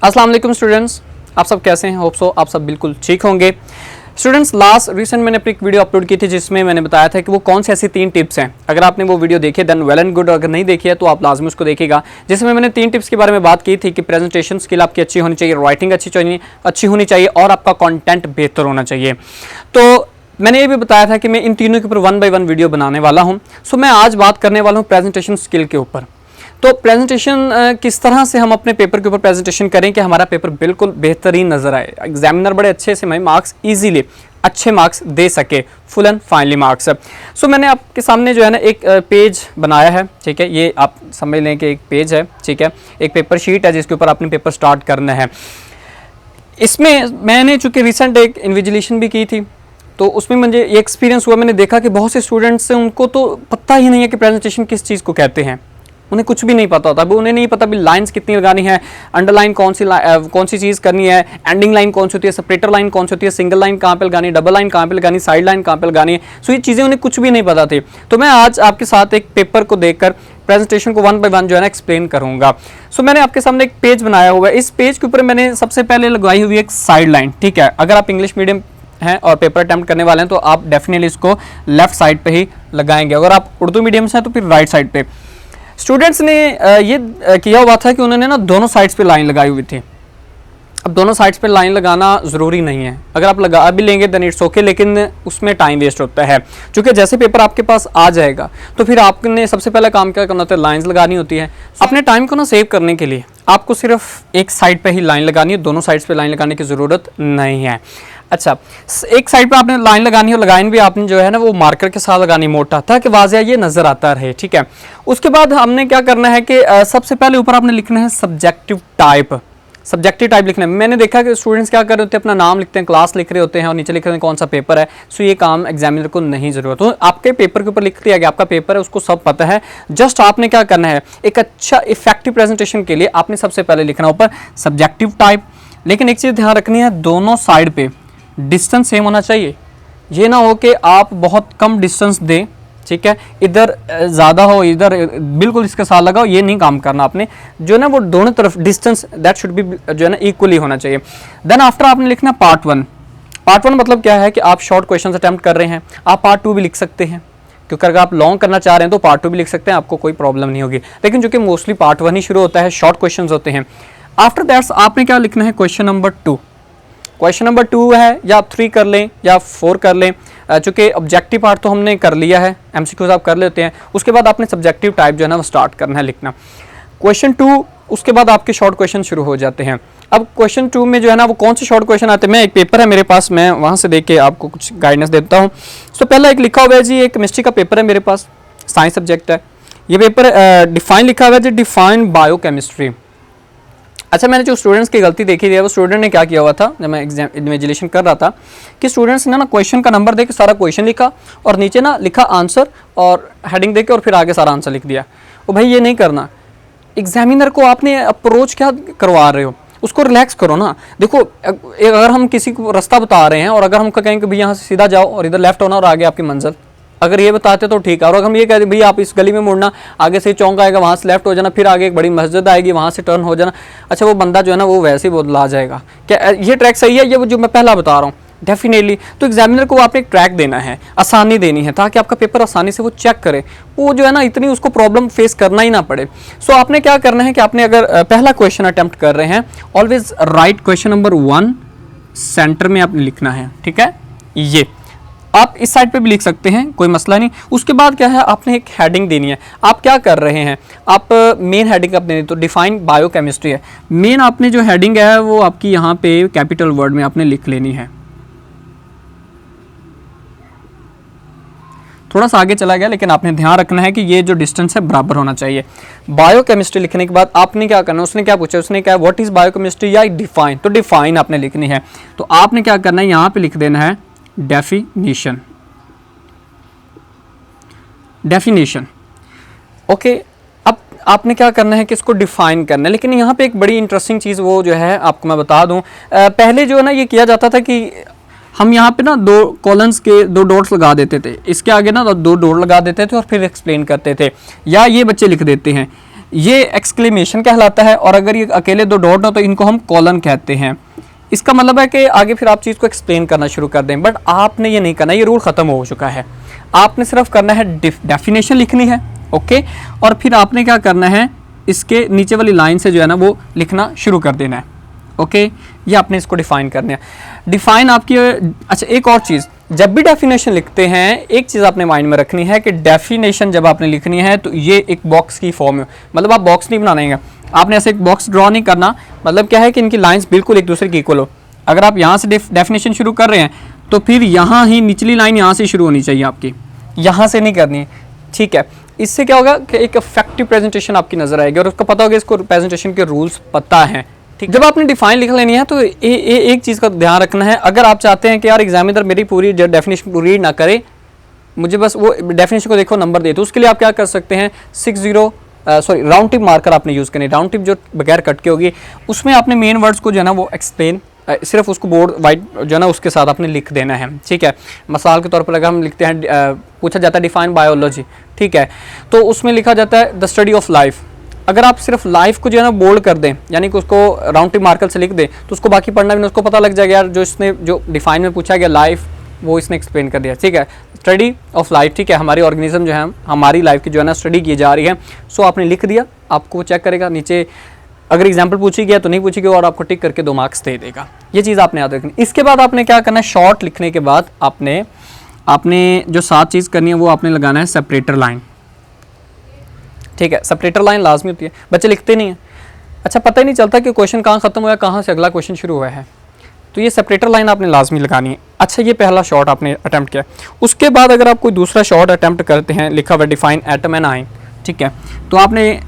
अस्सलाम वालेकुम स्टूडेंट्स, आप सब कैसे हैं? होप सो आप सब बिल्कुल ठीक होंगे। स्टूडेंट्स, लास्ट रिसेंट मैंने अपनी एक वीडियो अपलोड की थी जिसमें मैंने बताया था कि वो कौन सी ऐसी 3 टिप्स हैं। अगर आपने वो वीडियो देखी देन वेल एंड गुड, अगर नहीं देखी है तो आप लाजमी उसको देखिएगा, जिसमें मैंने 3 टिप्स के बारे में बात की थी कि प्रेजेंटेशन स्किल आपकी अच्छी होनी चाहिए, राइटिंग अच्छी होनी चाहिए और आपका कंटेंट बेहतर होना चाहिए। तो मैंने ये भी बताया था कि मैं इन तीनों के ऊपर 1 बाय 1 वीडियो बनाने वाला हूँ। सो मैं आज बात करने वाला हूँ प्रेजेंटेशन स्किल के ऊपर। तो प्रेजेंटेशन किस तरह से हम अपने पेपर के ऊपर प्रेजेंटेशन करें कि हमारा पेपर बिल्कुल बेहतरीन नज़र आए, एग्जामिनर बड़े अच्छे से हमें मार्क्स इजीली अच्छे मार्क्स दे सके, फुल एंड फाइनली मार्क्स। सो मैंने आपके सामने जो है ना एक पेज बनाया है, ठीक है। ये आप समझ लें कि एक पेज है, ठीक है, एक पेपर शीट है जिसके ऊपर आपने पेपर स्टार्ट करना है। इसमें मैंने चूँकि रिसेंट एक इन्विजिलेशन भी की थी, तो उसमें मुझे ये एक्सपीरियंस हुआ, मैंने देखा कि बहुत से स्टूडेंट्स हैं उनको तो पता ही नहीं है कि प्रेजेंटेशन किस चीज़ को कहते हैं, उन्हें कुछ भी नहीं पता होता। अभी उन्हें नहीं पता भी लाइंस कितनी लगानी है, अंडरलाइन कौन सी चीज़ करनी है, एंडिंग लाइन कौन सी होती है, सेपरेटर लाइन कौन सी होती है, सिंगल लाइन कहाँ पे लगानी है, डबल लाइन कहाँ पे लगानी है, साइड लाइन कहाँ पे लगानी है। सो ये चीज़ें उन्हें कुछ भी नहीं पता थी। तो मैं आज आपके साथ एक पेपर को देखकर प्रेजेंटेशन को 1 बाय 1 जो है ना एक्सप्लेन करूंगा। सो मैंने आपके सामने एक पेज बनाया हुआ है। इस पेज के ऊपर मैंने सबसे पहले लगवाई हुई एक साइड लाइन, ठीक है। अगर आप इंग्लिश मीडियम हैं और पेपर अटेम्प्ट करने वाले हैं तो आप डेफिनेटली इसको लेफ्ट साइड पे ही लगाएंगे। अगर आप उर्दू मीडियम से हैं तो फिर राइट साइड पे। स्टूडेंट्स ने ये किया हुआ था कि उन्होंने ना दोनों साइड्स पे लाइन लगाई हुई थी। अब दोनों साइड्स पे लाइन लगाना ज़रूरी नहीं है, अगर आप लगा भी लेंगे देन इट्स ओके, लेकिन उसमें टाइम वेस्ट होता है। क्योंकि जैसे पेपर आपके पास आ जाएगा तो फिर आपने सबसे पहला काम क्या करना होता है, लाइंस लगानी होती है। अपने टाइम को ना सेव करने के लिए आपको सिर्फ एक साइड पे ही लाइन लगानी है, दोनों साइड्स पे लाइन लगाने की ज़रूरत नहीं है। अच्छा, एक साइड पे आपने लाइन लगानी है, और लाइन भी आपने जो है ना वो मार्कर के साथ लगानी मोटा, ताकि वाज़िया ये नज़र आता रहे, ठीक है। उसके बाद हमने क्या करना है कि सबसे पहले ऊपर आपने लिखना है सब्जेक्टिव टाइप लिखना है। मैंने देखा कि स्टूडेंट्स क्या कर रहे होते हैं, अपना नाम लिखते हैं, क्लास लिख रहे होते हैं और नीचे लिख रहे हैं कौन सा पेपर है। सो ये काम एग्जामिनर को नहीं ज़रूरत। तो आपके पेपर के ऊपर लिख दिया गया आपका पेपर है, उसको सब पता है। जस्ट आपने क्या करना है, एक अच्छा इफेक्टिव प्रेजेंटेशन के लिए आपने सबसे पहले लिखना ऊपर सब्जेक्टिव टाइप। लेकिन एक चीज़ ध्यान रखनी है, दोनों साइड पे डिस्टेंस सेम होना चाहिए। ये ना हो कि आप बहुत कम डिस्टेंस दें, ठीक है, इधर ज़्यादा हो इधर बिल्कुल इसके साथ लगाओ, ये नहीं काम करना। आपने जो है ना वो दोनों तरफ डिस्टेंस दैट शुड बी जो है ना इक्वली होना चाहिए। देन आफ्टर आपने लिखना पार्ट 1। पार्ट 1 मतलब क्या है कि आप शॉर्ट क्वेश्चन अटैम्प्ट कर रहे हैं, आप पार्ट 2 भी लिख सकते हैं, क्योंकि अगर आप लॉन्ग करना चाह रहे हैं तो पार्ट 2 भी लिख सकते हैं, आपको कोई प्रॉब्लम नहीं होगी। लेकिन जो कि मोस्टली पार्ट 1 ही शुरू होता है, शॉर्ट क्वेश्चन होते हैं। आफ्टर दैट्स आपने क्या लिखना है, क्वेश्चन नंबर 2। क्वेश्चन नंबर 2 है, या आप 3 कर लें या 4 कर लें, चूँकि ऑब्जेक्टिव पार्ट तो हमने कर लिया है, एमसीक्यूज आप कर लेते हैं। उसके बाद आपने सब्जेक्टिव टाइप जो है ना वो स्टार्ट करना है लिखना। क्वेश्चन 2 उसके बाद आपके शॉर्ट क्वेश्चन शुरू हो जाते हैं। अब क्वेश्चन 2 में जो है ना वो कौन से शॉर्ट क्वेश्चन आते हैं, मैं एक पेपर है मेरे पास, मैं वहाँ से देख के आपको कुछ गाइडेंस देता हूँ। सो पहला एक लिखा हुआ है जी, एक केमिस्ट्री का पेपर है मेरे पास, साइंस सब्जेक्ट है। ये पेपर डिफाइन लिखा हुआ है जी, डिफाइन बायोकेमिस्ट्री। अच्छा, मैंने जो स्टूडेंट्स की गलती देखी थी, वो स्टूडेंट ने क्या किया हुआ था जब मैं एग्जाम इन्विजिलेशन कर रहा था, कि स्टूडेंट्स ने ना क्वेश्चन का नंबर देके सारा क्वेश्चन लिखा और नीचे ना लिखा आंसर और हेडिंग देके और फिर आगे सारा आंसर लिख दिया। और भाई ये नहीं करना। एग्जामिनर को आपने अप्रोच क्या करवा रहे हो, उसको रिलैक्स करो ना। देखो, अगर हम किसी को रास्ता बता रहे हैं और अगर हमको कहें कि भाई यहाँ से सीधा जाओ और इधर लेफ्ट होना और आगे आपकी मंजिल, अगर ये बताते तो ठीक है। और अगर हम ये कहते भैया आप इस गली में मुड़ना, आगे से चौंक आएगा, वहाँ से लेफ्ट हो जाना, फिर आगे एक बड़ी मस्जिद आएगी, वहाँ से टर्न हो जाना, अच्छा वो बंदा जो है ना वो वैसे ही बदला जाएगा। क्या ये ट्रैक सही है, ये जो मैं पहला बता रहा हूँ? डेफिनेटली। तो एग्जामिनर को आपने एक ट्रैक देना है, आसानी देनी है, ताकि आपका पेपर आसानी से वो चेक करे, वो जो है ना इतनी उसको प्रॉब्लम फेस करना ही ना पड़े। सो आपने क्या करना है कि आपने अगर पहला क्वेश्चन अटेम्प्ट कर रहे हैं, always right question number 1 centre में आपने लिखना है, ठीक है। ये आप इस साइड पे भी लिख सकते हैं, कोई मसला नहीं। उसके बाद क्या है, आपने एक हेडिंग देनी है। आप क्या कर रहे हैं, आप मेन हेडिंग आप देनी, तो डिफाइन बायोकेमिस्ट्री है। मेन आपने जो हेडिंग है वो आपकी यहाँ पे कैपिटल वर्ड में आपने लिख लेनी है। थोड़ा सा आगे चला गया, लेकिन आपने ध्यान रखना है कि ये जो डिस्टेंस है बराबर होना चाहिए। बायोकेमिस्ट्री लिखने के बाद आपने क्या करना है, उसने क्या पूछा, उसने क्या व्हाट इज़ बायोकेमिस्ट्री या डिफाइन, तो डिफाइन आपने लिखनी है। तो आपने क्या करना है, यहाँ पे लिख देना है डेफिनेशन। ओके। अब आपने क्या करना है कि इसको डिफाइन करना है। लेकिन यहाँ पे एक बड़ी इंटरेस्टिंग चीज़ वो जो है आपको मैं बता दूँ, पहले जो है ना ये किया जाता था कि हम यहाँ पे ना 2 कॉलम्स के 2 डॉट्स लगा देते थे, इसके आगे ना 2 डॉट लगा देते थे और फिर एक्सप्लेन करते थे, या ये बच्चे लिख देते हैं ये एक्सक्लेमेशन कहलाता है, और अगर ये अकेले दो डॉट हो तो इनको हम कॉलन कहते हैं। इसका मतलब है कि आगे फिर आप चीज़ को एक्सप्लेन करना शुरू कर दें, बट आपने ये नहीं करना, ये रूल ख़त्म हो चुका है। आपने सिर्फ करना है डेफिनेशन लिखनी है, ओके, और फिर आपने क्या करना है, इसके नीचे वाली लाइन से जो है ना वो लिखना शुरू कर देना है, ओके। ये आपने इसको डिफाइन करना है। डिफाइन आपकी, अच्छा एक और चीज़, जब भी डेफिनेशन लिखते हैं एक चीज़ आपने माइंड में रखनी है कि डेफिनेशन जब आपने लिखनी है तो ये एक बॉक्स की फॉर्म है, मतलब आप बॉक्स नहीं बनाएंगे, आपने ऐसे एक बॉक्स ड्रॉ नहीं करना। मतलब क्या है कि इनकी लाइंस बिल्कुल एक दूसरे की इक्वल हो। अगर आप यहाँ से डेफिनेशन शुरू कर रहे हैं तो फिर यहाँ ही निचली लाइन यहाँ से शुरू होनी चाहिए आपकी, यहाँ से नहीं करनी है, ठीक है। इससे क्या होगा कि एक इफेक्टिव प्रेजेंटेशन आपकी नजर आएगी और उसको पता होगा, इसको प्रेजेंटेशन के रूल्स पता हैं, ठीक। जब आपने डिफाइन लिख लेनी है तो एक चीज़ का ध्यान रखना है, अगर आप चाहते हैं कि यार एग्जामिनर मेरी पूरी डेफिनेशन को रीड ना करे, मुझे बस वो डेफिनेशन को देखो नंबर दे, तो उसके लिए आप क्या कर सकते हैं, राउंड टिप मार्कर आपने यूज़ करनी है। राउंड टिप जो बगैर कट के होगी, उसमें आपने मेन वर्ड्स को जो है ना वो एक्सप्लेन, सिर्फ उसको बोर्ड वाइट जो है ना उसके साथ आपने लिख देना है, ठीक है। मिसाल के तौर पर अगर हम लिखते हैं, पूछा जाता है डिफाइन बायोलॉजी, ठीक है, तो उसमें लिखा जाता है द स्टडी ऑफ लाइफ। अगर आप सिर्फ लाइफ को जो है ना बोल्ड कर दें, यानी कि उसको राउंड टिप मार्कर से लिख दें, तो उसको बाकी पढ़ना भी नहीं, उसको पता लग जाएगा यार जो डिफाइन में पूछा गया लाइफ, वो इसने एक्सप्लेन कर दिया, ठीक है। स्टडी ऑफ लाइफ, ठीक है, हमारी ऑर्गेनिज्म जो है, हमारी लाइफ की जो है ना स्टडी की जा रही है, सो आपने लिख दिया, आपको वो चेक करेगा नीचे, अगर एग्जाम्पल पूछी गया तो नहीं पूछी गया और आपको टिक करके 2 मार्क्स दे देगा। ये चीज़ आपने याद रखनी। इसके बाद आपने क्या करना है, शॉर्ट लिखने के बाद आपने जो 7 चीज़ करनी है वो आपने लगाना है सेपरेटर लाइन, ठीक है। सेपरेटर लाइन लाजमी होती है, बच्चे लिखते नहीं है, अच्छा पता ही नहीं चलता कि क्वेश्चन कहाँ खत्म हुआ है, कहाँ से अगला क्वेश्चन शुरू हुआ है, तो ये सेपरेटर लाइन आपने लाजमी लगानी है। अच्छा, ये पहला शॉर्ट आपने अटैम्प्ट किया। उसके बाद अगर आप कोई दूसरा शॉर्ट अटैम्प्ट करते हैं, लिखा हुआ डिफाइन एटम एंड आयन, ठीक है, तो आपने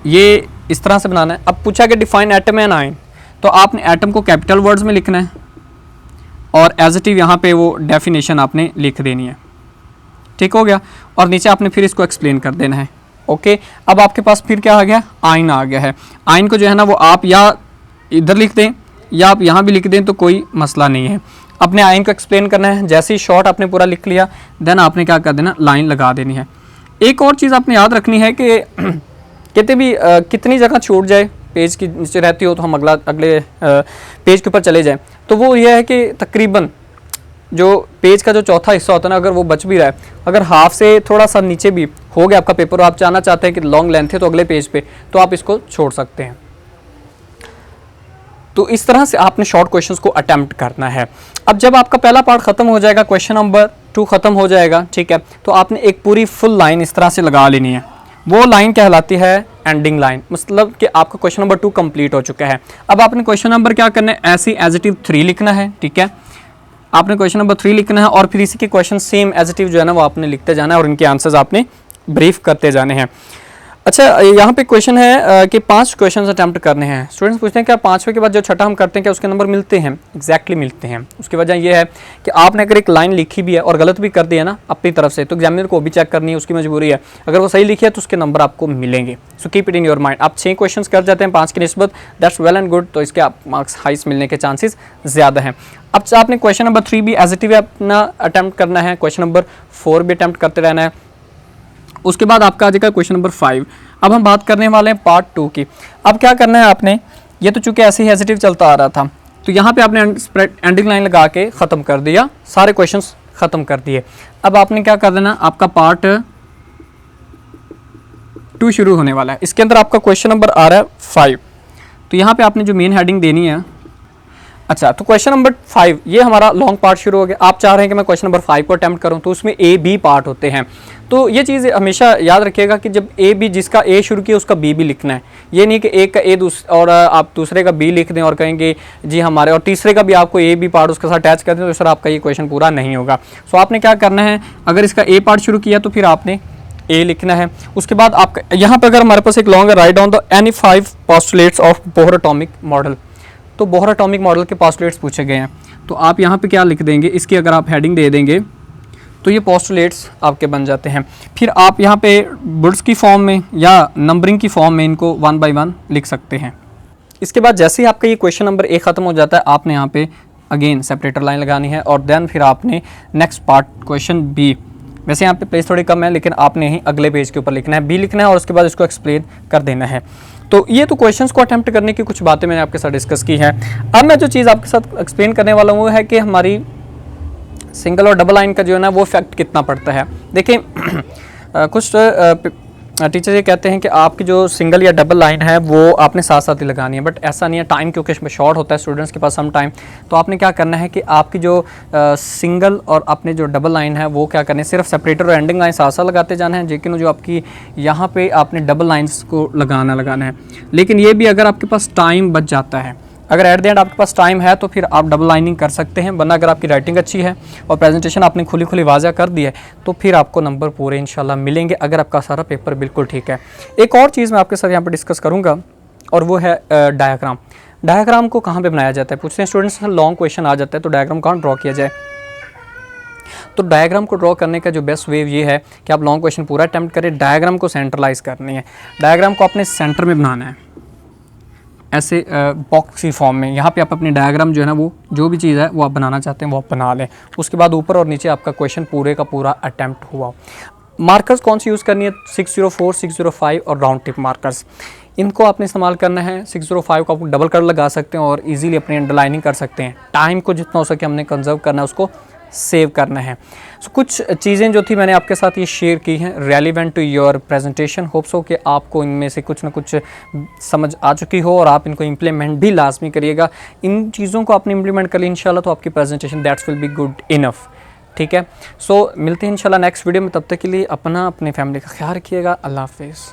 ये इस तरह से बनाना है। अब पूछा कि डिफाइन एटम एंड आयन, तो आपने एटम को कैपिटल वर्ड्स में लिखना है और एज इट इज यहाँ पे वो डेफिनेशन आपने लिख देनी है, ठीक हो गया, और नीचे आपने फिर इसको एक्सप्लेन कर देना है, ओके। अब आपके पास फिर क्या आ गया, आयन आ गया है। आयन को जो है ना वो आप या इधर लिख दें या आप यहाँ भी लिख दें तो कोई मसला नहीं है। अपने आयन को एक्सप्लेन करना है, जैसे ही शॉर्ट आपने पूरा लिख लिया, देन आपने क्या कर देना, लाइन लगा देनी है। एक और चीज़ आपने याद रखनी है कि कहते भी कितनी जगह छूट जाए, पेज की नीचे रहती हो तो हम अगले पेज के ऊपर चले जाएं, तो वो ये है कि तकरीबन जो पेज का जो चौथा हिस्सा होता है ना, अगर वो बच भी रहा है, अगर हाफ से थोड़ा सा नीचे भी हो गया आपका पेपर और आप चाहना चाहते हैं कि लॉन्ग लेंथ है तो अगले पेज पे, तो आप इसको छोड़ सकते हैं। तो इस तरह से आपने शॉर्ट क्वेश्चंस को अटेम्प्ट करना है। अब जब आपका पहला पार्ट खत्म हो जाएगा, क्वेश्चन नंबर 2 खत्म हो जाएगा, ठीक है, तो आपने एक पूरी फुल लाइन इस तरह से लगा लेनी है। वो लाइन कहलाती है एंडिंग लाइन, मतलब कि आपका क्वेश्चन नंबर 2 कंप्लीट हो चुका है। अब आपने क्वेश्चन नंबर क्या करना है, ऐसे एज इट इज 3 लिखना है, ठीक है। आपने क्वेश्चन नंबर 3 लिखना है और फिर इसी के question same as it is जो है ना वो आपने लिखते जाना है और इनके आंसर्स आपने ब्रीफ करते जाने हैं। अच्छा, यहाँ पे क्वेश्चन है कि 5 क्वेश्चन अटैम्प्ट करने हैं। स्टूडेंट्स पूछते हैं क्या 5वें के बाद जो छठा हम करते हैं क्या उसके नंबर मिलते हैं? एग्जैक्टली मिलते हैं। उसकी वजह यह है कि आपने अगर एक लाइन लिखी भी है और गलत भी कर दिया ना अपनी तरफ से, तो एग्जामिनर को भी चेक करनी है, उसकी मजबूरी है। अगर वो सही लिखी है तो उसके नंबर आपको मिलेंगे। So keep it in your mind. आप 6 क्वेश्चन कर जाते हैं 5 की निस्बत, दैट्स वेल एंड गुड, तो इसके आप मार्क्स हाइस्ट मिलने के चांसेस ज़्यादा हैं। अब आपने क्वेश्चन नंबर 3 भी एज इट इज अपना अटैम्प्ट करना है, क्वेश्चन नंबर 4 भी अटैम्प्ट करते रहना है। उसके बाद आपका आ जाएगा क्वेश्चन नंबर 5। अब हम बात करने वाले हैं पार्ट 2 की। अब क्या करना है आपने, ये तो चूंकि ऐसे ही हेजिटिव चलता आ रहा था, तो यहाँ पे आपने एंडिंग लाइन लगा के ख़त्म कर दिया, सारे क्वेश्चंस ख़त्म कर दिए। अब आपने क्या कर देना, आपका पार्ट 2 शुरू होने वाला है। इसके अंदर आपका क्वेश्चन नंबर आ रहा है 5। तो यहाँ पे आपने जो मेन हेडिंग देनी है, अच्छा, तो क्वेश्चन नंबर 5 ये हमारा लॉन्ग पार्ट शुरू हो गया। आप चाह रहे हैं कि मैं क्वेश्चन नंबर 5 को अटैम्प्ट करूं, तो उसमें ए बी पार्ट होते हैं। तो ये चीज़ हमेशा याद रखिएगा कि जब ए बी, जिसका ए शुरू किया उसका बी भी लिखना है। ये नहीं कि एक का ए और आप दूसरे का बी लिख दें और कहेंगे जी हमारे, और तीसरे का भी आपको ए बी पार्ट उसके साथ अटैच कर दें, तो सर आपका ये क्वेश्चन पूरा नहीं होगा। सो आपने क्या करना है, अगर इसका ए पार्ट शुरू किया तो फिर आपने ए लिखना है। उसके बाद आपका यहाँ पर अगर हमारे पास एक long write down the any 5 postulates of Bohr atomic model, तो बोहर एटॉमिक मॉडल के पोस्टुलेट्स पूछे गए हैं। तो आप यहाँ पे क्या लिख देंगे, इसकी अगर आप हेडिंग दे देंगे तो ये पोस्टुलेट्स आपके बन जाते हैं। फिर आप यहाँ पे बुल्स की फॉर्म में या नंबरिंग की फॉर्म में इनको 1 बाय 1 लिख सकते हैं। इसके बाद जैसे ही आपका ये क्वेश्चन नंबर ए ख़त्म हो जाता है, आपने यहाँ पे अगेन सेपरेटर लाइन लगानी है और देन फिर आपने नेक्स्ट पार्ट क्वेश्चन बी वैसे यहाँ पे पेज थोड़ी कम है, लेकिन आपने ही अगले पेज के ऊपर लिखना है, बी लिखना है और उसके बाद इसको एक्सप्लेन कर देना है। तो ये तो क्वेश्चंस को अटेम्प्ट करने की कुछ बातें मैंने आपके साथ डिस्कस की हैं। अब मैं जो चीज़ आपके साथ एक्सप्लेन करने वाला हूँ वो है कि हमारी सिंगल और डबल लाइन का जो है ना वो इफेक्ट कितना पड़ता है। देखिए कुछ टीचर ये कहते हैं कि आपकी जो सिंगल या डबल लाइन है वो आपने साथ साथ ही लगानी है, बट ऐसा नहीं है। टाइम क्योंकि इसमें शॉर्ट होता है स्टूडेंट्स के पास सम टाइम, तो आपने क्या करना है कि आपकी जो सिंगल और अपने जो डबल लाइन है वो क्या करना है, सिर्फ सेपरेटर और एंडिंग लाइन साथ साथ लगाते जाना है, लेकिन जो आपकी यहाँ पे आपने डबल लाइन्स को लगाना है। लेकिन ये भी अगर आपके पास टाइम बच जाता है, अगर एट द एंड आपके पास टाइम है तो फिर आप डबल लाइनिंग कर सकते हैं, वरना अगर आपकी राइटिंग अच्छी है और प्रेजेंटेशन आपने खुली वाज़ा कर दी है तो फिर आपको नंबर पूरे इंशाल्लाह मिलेंगे, अगर आपका सारा पेपर बिल्कुल ठीक है। एक और चीज़ मैं आपके साथ यहाँ पर डिस्कस करूँगा और वो है डायग्राम। डायग्राम को कहाँ पर बनाया जाता है, पूछते हैं स्टूडेंट्स, लॉन्ग क्वेश्चन आ जाता है तो डायग्राम कहाँ ड्रॉ किया जाए। तो डायग्राम को ड्रॉ करने का जो बेस्ट वे ये है कि आप लॉन्ग क्वेश्चन पूरा अटैम्प्ट करें, डायग्राम को सेंट्रलाइज करनी है। डायग्राम को अपने सेंटर में बनाना है, ऐसे बॉक्सी फॉर्म में। यहाँ पे आप अपनी डायग्राम जो है ना वो जो भी चीज़ है वो आप बनाना चाहते हैं वो आप बना लें। उसके बाद ऊपर और नीचे आपका क्वेश्चन पूरे का पूरा अटैम्प्ट हुआ। मार्कर्स कौन सी यूज़ करनी है, 604, 605 और राउंड टिप मार्कर्स, इनको आपने इस्तेमाल करना है। 605 को आप डबल कलर लगा सकते हैं और इजीली अपनी अंडरलाइनिंग कर सकते हैं। टाइम को जितना हो सके हमने कंजर्व करना है, उसको सेव करना है। सो कुछ चीज़ें जो थी मैंने आपके साथ ये शेयर की हैं relevant to your presentation. Hope so कि आपको इनमें से कुछ ना कुछ समझ आ चुकी हो और आप इनको इम्प्लीमेंट भी लाजमी करिएगा। इन चीज़ों को आपने इम्प्लीमेंट कर ली इंशाल्लाह तो आपकी presentation that's will be good enough. ठीक है, सो मिलते हैं इंशाल्लाह नेक्स्ट वीडियो में। तब तक के लिए अपने फैमिली का ख्याल रखिएगा। अल्लाह हाफिज़।